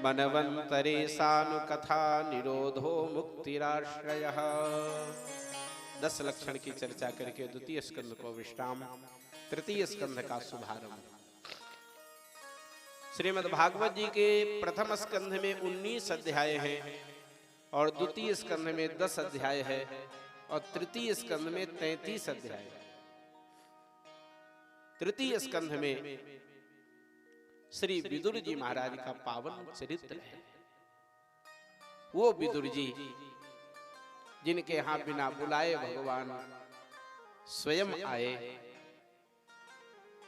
मनवंतरे सानुकथा निरोधो मुक्तिराश्रयः। 10 लक्षण की चर्चा करके द्वितीय स्कंध को विश्राम, तृतीय स्कंध का शुभारंभ। श्रीमद् भागवत जी के प्रथम स्कंध में 19 अध्याय हैं और द्वितीय स्कंध में 10 अध्याय है और तृतीय स्कंध में 33 अध्याय। तृतीय स्कंध में श्री विदुर जी महाराज का पावन चरित्र है। वो विदुर जी जिनके यहां बिना बुलाए भगवान स्वयं आए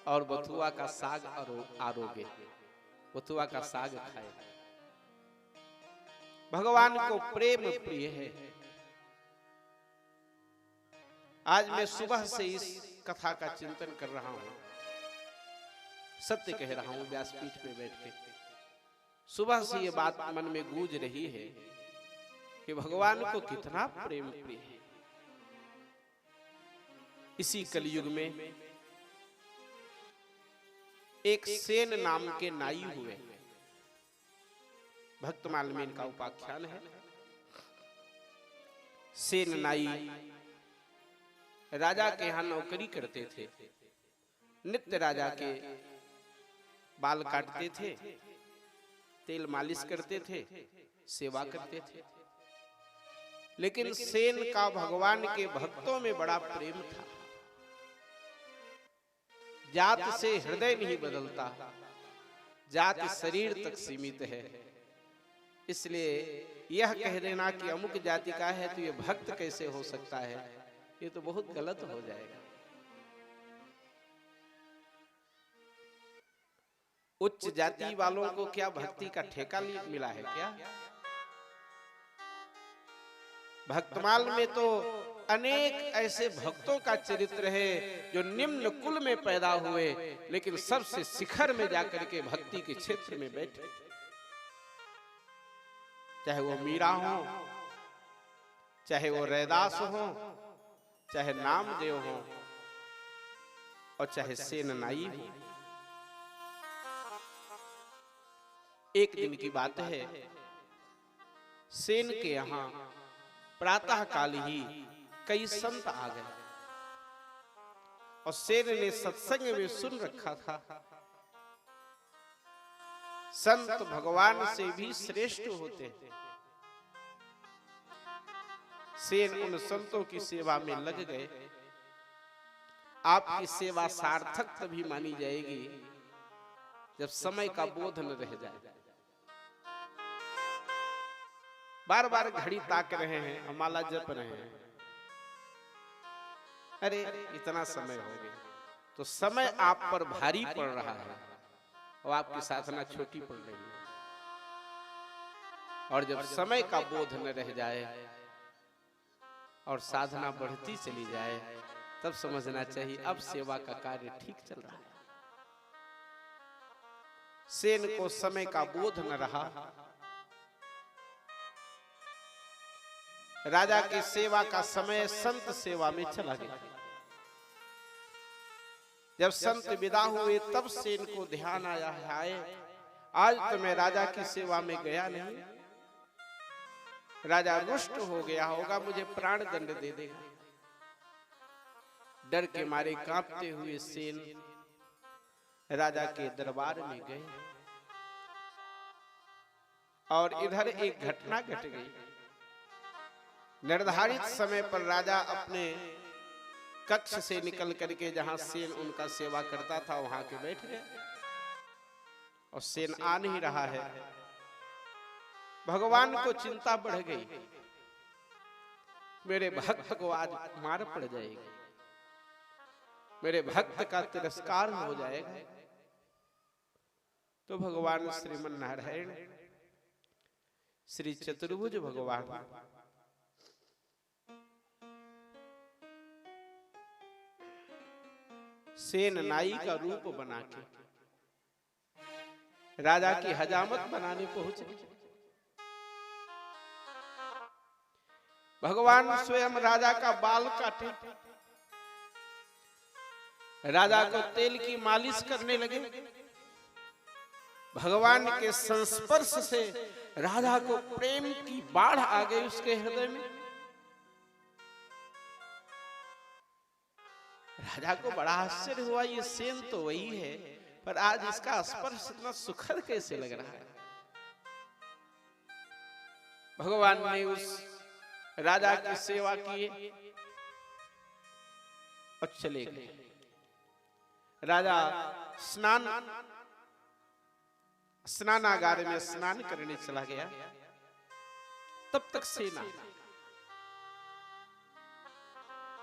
और बथुआ का साग आरोगे, बथुआ का साग खाए। भगवान को प्रेम प्रिय है। आज मैं सुबह से इस कथा का चिंतन कर रहा हूं, सत्य कह रहा हूं व्यासपीठ पे बैठ के। सुबह से ये बात मन में गूंज रही है कि भगवान को कितना प्रेम प्रिय है। इसी कलयुग में एक सेन नाम के नाई हुए, भक्तमाल में इनका उपाख्यान है। सेन नाई राजा के यहां नौकरी करते थे। नित्य राजा के बाल काटते थे, तेल मालिश करते थे, सेवा करते थे। लेकिन सेन का भगवान के भक्तों में बड़ा प्रेम था। जात से हृदय नहीं बदलता, जात शरीर तक सीमित है। इसलिए यह कह देना कि अमुक जाति का है तो ये भक्त कैसे हो सकता है, ये तो बहुत गलत हो जाएगा। उच्च जाति वालों को क्या भक्ति का ठेका मिला है क्या? भक्तमाल में तो अनेक ऐसे भक्तों का चरित्र है जो निम्न कुल में पैदा हुए लेकिन सबसे शिखर में जाकर के भक्ति के क्षेत्र में बैठे। चाहे वो मीरा हो, चाहे वो रैदास हो, चाहे नामदेव हो और चाहे सेन नाई हो। एक दिन की बात है, सेन के यहां प्रातः काल ही कई संत आ गए और सेन ने सत्संग में सुन रखा था संत भगवान से भी श्रेष्ठ होते हैं। सेन उन संतों की सेवा में लग गए। आपकी सेवा सार्थक तभी मानी जाएगी जब समय का बोध न रह जाए। बार बार घड़ी ताक रहे हैं, माला जप रहे हैं, अरे इतना समय हो गया, तो समय आप पर भारी पड़ रहा है और आपकी साधना छोटी पड़ रही है। और जब समय का बोध न रह जाए और साधना बढ़ती चली जाए तब समझना चाहिए अब सेवा का कार्य ठीक चल रहा है। सेन को समय का बोध न रहा। राजा की सेवा का समय संत सेवा में चला गया। जब संत विदा हुए तब सेन को ध्यान आया है, आज तो मैं राजा की सेवा में गया नहीं। राजा रुष्ट हो गया होगा, मुझे प्राण दंड दे देगा। डर के मारे कांपते हुए सेन राजा के दरबार में गए और इधर एक घटना घट गई। निर्धारित समय पर राजा अपने कक्ष से निकल करके जहां सेन उनका सेवा करता था वहां के बैठ गए और सेन आ नहीं रहा है। भगवान को चिंता बढ़ गई, मेरे भक्त को आज मार पड़ जाएगी, मेरे भक्त का तिरस्कार हो जाएगा। तो भगवान श्रीमन नारायण श्री चतुर्भुज भगवान सेन नाई का रूप बना के राजा की हजामत बनाने पहुंचे। भगवान स्वयं राजा का बाल काटे, राजा को तेल की मालिश करने लगे। भगवान के संस्पर्श से राधा को प्रेम की बाढ़ आ गई उसके हृदय में। राजा को बड़ा आश्चर्य हुआ, ये सेन तो वही है, पर आज इसका स्पर्श इतना सुखद कैसे लग रहा है। भगवान ने उस राजा की सेवा की और चले गए। राजा स्नानागार में स्नान करने चला गया। तब तक सेना,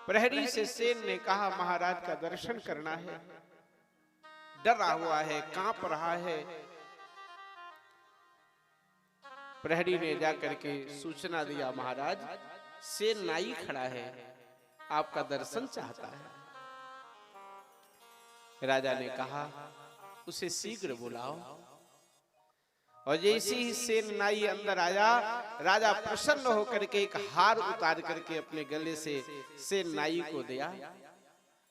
प्रहरी से सेन ने कहा, महाराज का दर्शन करना है। डरा हुआ है, कांप रहा है। प्रहरी ने जाकर के सूचना दिया, महाराज सेन नाई खड़ा है, आपका दर्शन चाहता है। राजा ने कहा, उसे शीघ्र बुलाओ। और जैसे ही सेन नाई अंदर आया, राजा प्रसन्न होकर के एक हार उतार करके अपने गले से सेन नाई को दिया।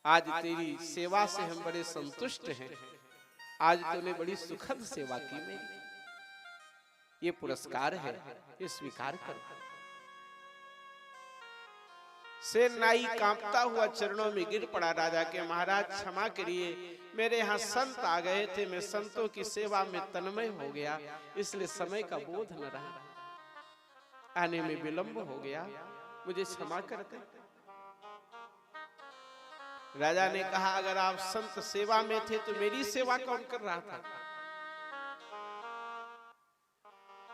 आज तेरी सेवा से हम बड़े संतुष्ट हैं, आज तूने बड़ी सुखद सेवा की मेरी, ये पुरस्कार है, ये स्वीकार कर। सेन नाई कांपता हुआ चरणों में गिर पड़ा राजा के, महाराज क्षमा करिए, मेरे यहाँ संत आ गए थे, मैं संतों की सेवा में तन्मय हो गया, इसलिए समय का बोध न रहा, आने में विलंब हो गया, मुझे क्षमा कर दे। राजा ने कहा, अगर आप संत सेवा में थे तो मेरी सेवा कौन कर रहा था?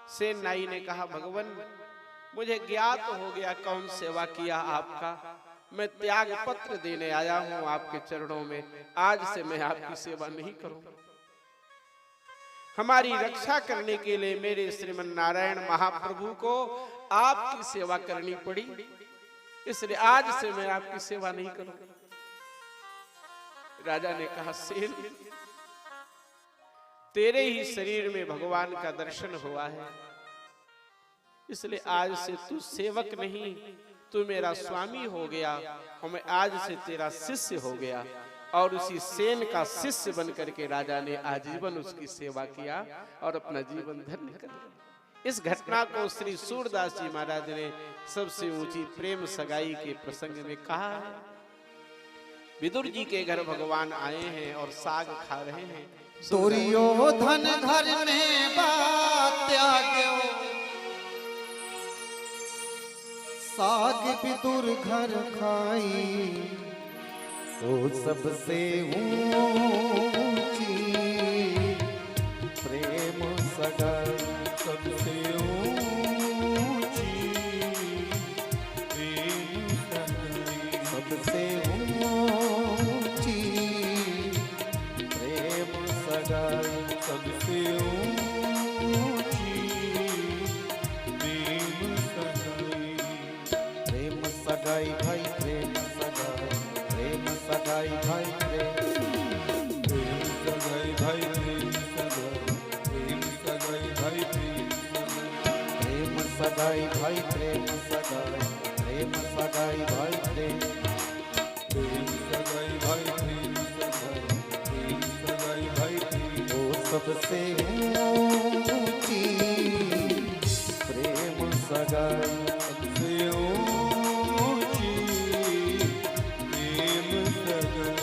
सेन नाई ने कहा, भगवान मुझे ज्ञात हो गया कौन सेवा किया आपका, मैं त्याग पत्र देने आया हूं आपके चरणों में, आज से मैं आपकी सेवा नहीं करूंगा। हमारी रक्षा करने के लिए मेरे श्रीमन नारायण महाप्रभु को आपकी सेवा करनी पड़ी, इसलिए आज से मैं आपकी सेवा नहीं करूंगा। राजा ने कहा, सेन तेरे ही शरीर में भगवान का दर्शन हुआ है, इसलिए आज से तू सेवक नहीं, तू मेरा स्वामी हो गया और मैं आज से तेरा शिष्य हो गया। और उसी सेन का शिष्य बनकर के राजा ने आजीवन उसकी सेवा किया और अपना जीवन धन्य कर लिया। इस घटना को श्री सूरदास जी महाराज ने सबसे ऊंची प्रेम सगाई के प्रसंग में कहा है। विदुर जी के घर भगवान आए हैं और साग खा रहे हैं। दुर्योधन घर में बात त्याग्यो, साग विदुर घर खाई, वो सबसे ऊंची प्रेम सगाई, सबसे ऊंची प्रेम सगाई, सबसे ऊंची प्रेम सगाई, सबसे ऊंची प्रेम सगाई। प्रेम सगाई भाई, प्रेम सगाई, प्रेम सगाई भाई, प्रेम सगाई भाई, प्रेम सगाई भाई, प्रेम सगाई भाई, प्रेम सगाई, प्रेम सगाई भाई, प्रेम सगाई भाई, प्रेम सगाई भाई, वो सबसे ऊंची प्रेम सगाई, सबसे ऊंची प्रेम सगाई।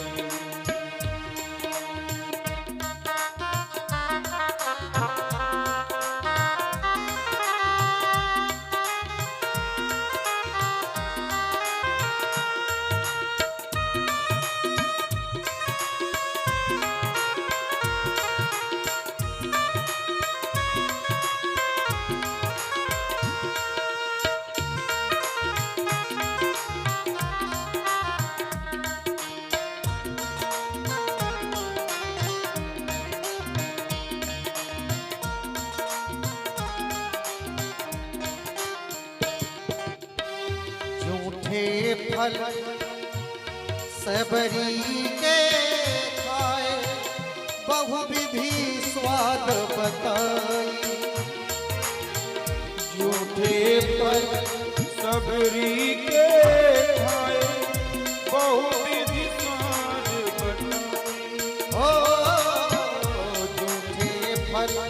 फल सबरी के खाए, बहुविधि स्वाद बताई, झूठे फल सबरी के खाए, बहुविधि स्वाद बताई, ओ झूठे फल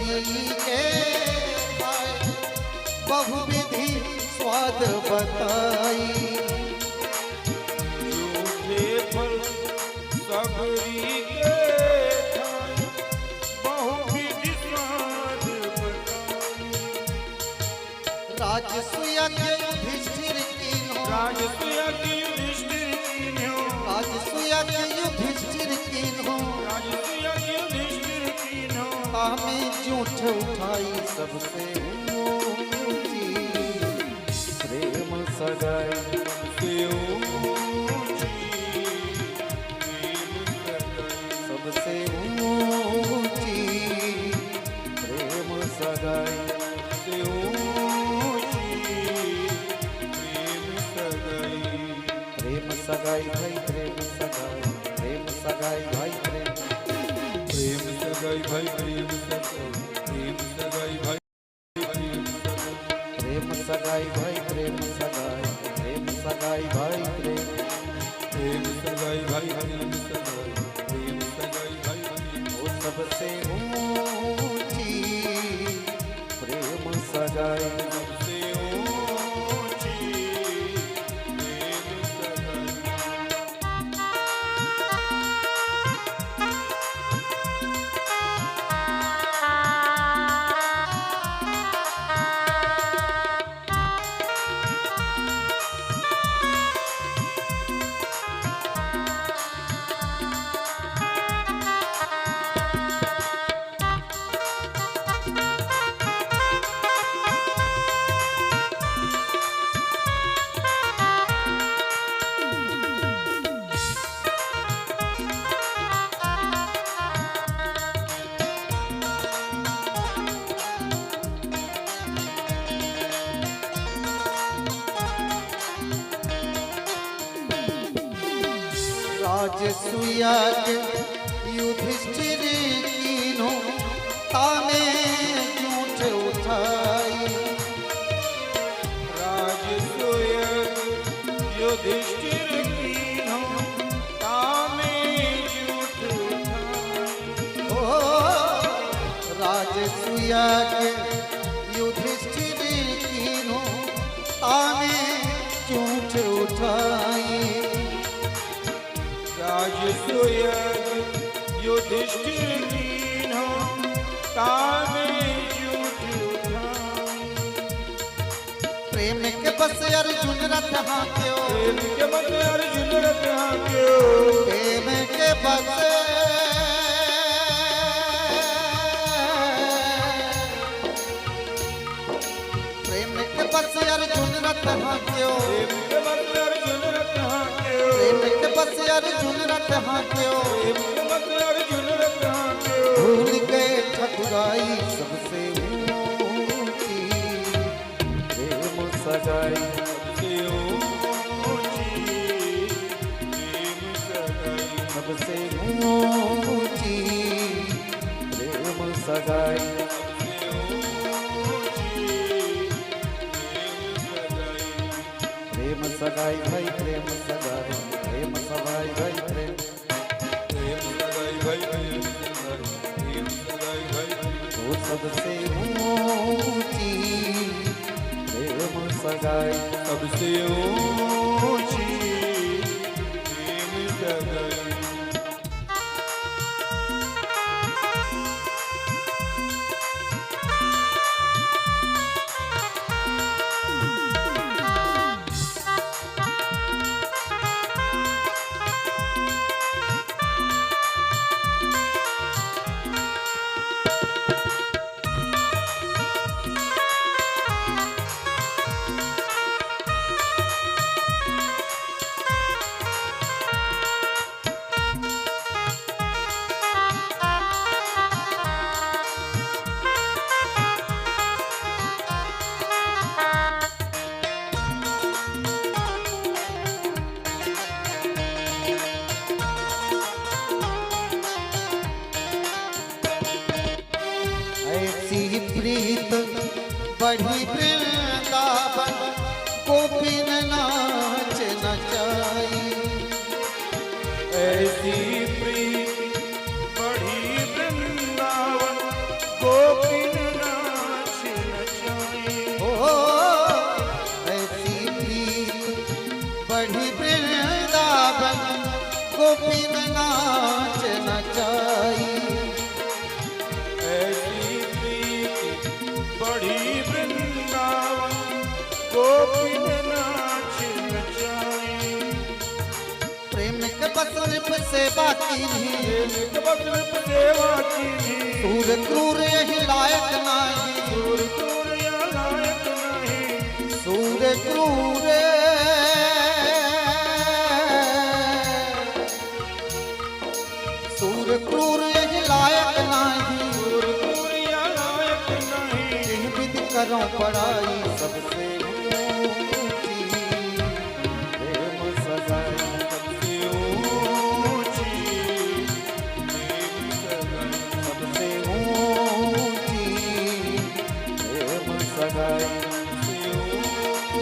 सबरी के खाए बहुविधि स्वाद बताई। झूठे फल सबरी के खाए बहुविधि स्वाद बताई। राजसूय के युधिष्ठिर कीन्हो राजसूय के युधिष्ठिर कीन्हो राजसूय के युधिष्ठिर कीन्हो राजसूय के युधिष्ठिर कीन्हो तामे जूठ उठाई सबसे ऊंची प्रेम सगाई से ऊंची प्रेम सगाई। सबसे ऊंची प्रेम सगाई से ऊंची प्रेम सगाई। प्रेम सगाई भाई प्रेम सगाई प्रेम सगाई भाई प्रेम प्रेम सगाई भाई प्रेम सगाई प्रेम सगाई भाई प्रेम सगाई भाई प्रेम सगाई प्रेम सगाई भाई प्रेम प्रेम सगाई भाई प्रेम सगाई प्रेम सगाई भाई। वो सबसे ऊंची प्रेम सगाई सबसे ऊंची प्रेम सगाई। राजसूया के युधिष्ठिर कीन्हो तामे जूठ उठाई। राजसूय युधिष्ठिर कीन्हो तामे जूठ उठाई। ओ राजसूया के युधिष्ठिर कीन्हो तामे जूठ उठाई। राजसूय युधिष्ठिर कीन्हो तामे जूठ उठाई। प्रेम के बस अर्जुन रथ हांक्यो प्रेम के बस अर्जुन रथ हांक्यो प्रेम के बस प्रेम के बस अर्जुन रथ हांक्यो प्रेम के बस अर्जुन रथ हांक्यो प्रेम के बस अर्जुन रथ हांक्यो प्रेम के बस अर्जुन रथ हांक्यो। भूल गए ठकुराई सबसे ऊंची प्रेम सगाई सबसे ऊंची प्रेम सगाई। सबसे ऊंची प्रेम सगाई सबसे ऊंची प्रेम प्रेम सगाई। सगाई भाई प्रेम सगाई प्रेम सगाई भाई प्रेम प्रेम सगाई भाई प्रेम सगाई प्रेम सगाई भाई। वो सबसे ऊंची प्रेम सगाई सबसे ऊंची प्रेम सगाई। प्रीत बढ़ी वृंदावन गोपिन नाच नचाई। ऐसी प्रीति बढ़ी वृंदावन गोपी सिर्फ सेवा की नित सिर्फ सेवा कीनी सूर क्रूर यही लायक नाही सूर क्रूर या लायक नहीं सूर क्रूर सूर क्रूर यही लायक नाही सूर क्रूर या लायक नहीं जिन विधि करो पढ़ाई सबसे ऊंची प्रेम सगाई सबसे ऊंची प्रेम सगाई सबसे ऊंची प्रेम सगाई सबसे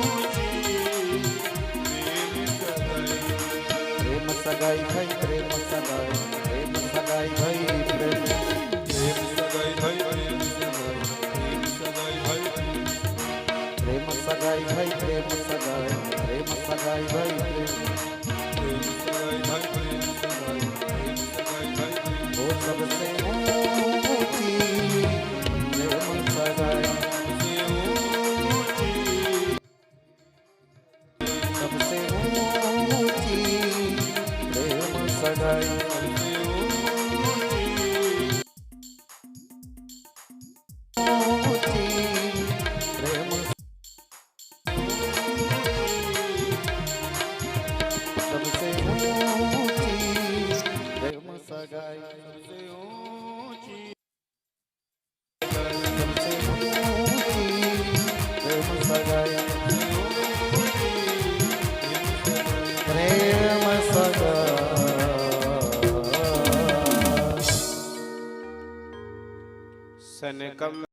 ऊंची प्रेम सगाई प्रेम सगाई भाई प्रेम सगाई भाई प्रेम प्रेम सगाई भाई प्रेम सगाई भाई प्रेम सगाई भाई प्रेम सगाई प्रेम सगाई भाई प्रेम प्रेम सगाई भाई प्रेम सगाई भाई वो सबसे ऊंची प्रेम सगाई सबसे ऊंची प्रेम सगाई ऊंची प्रेम सबसे ऊंची प्रेम सगाई सबसे ऊंची प्रेम सगाई प्रेम सगाई सनकम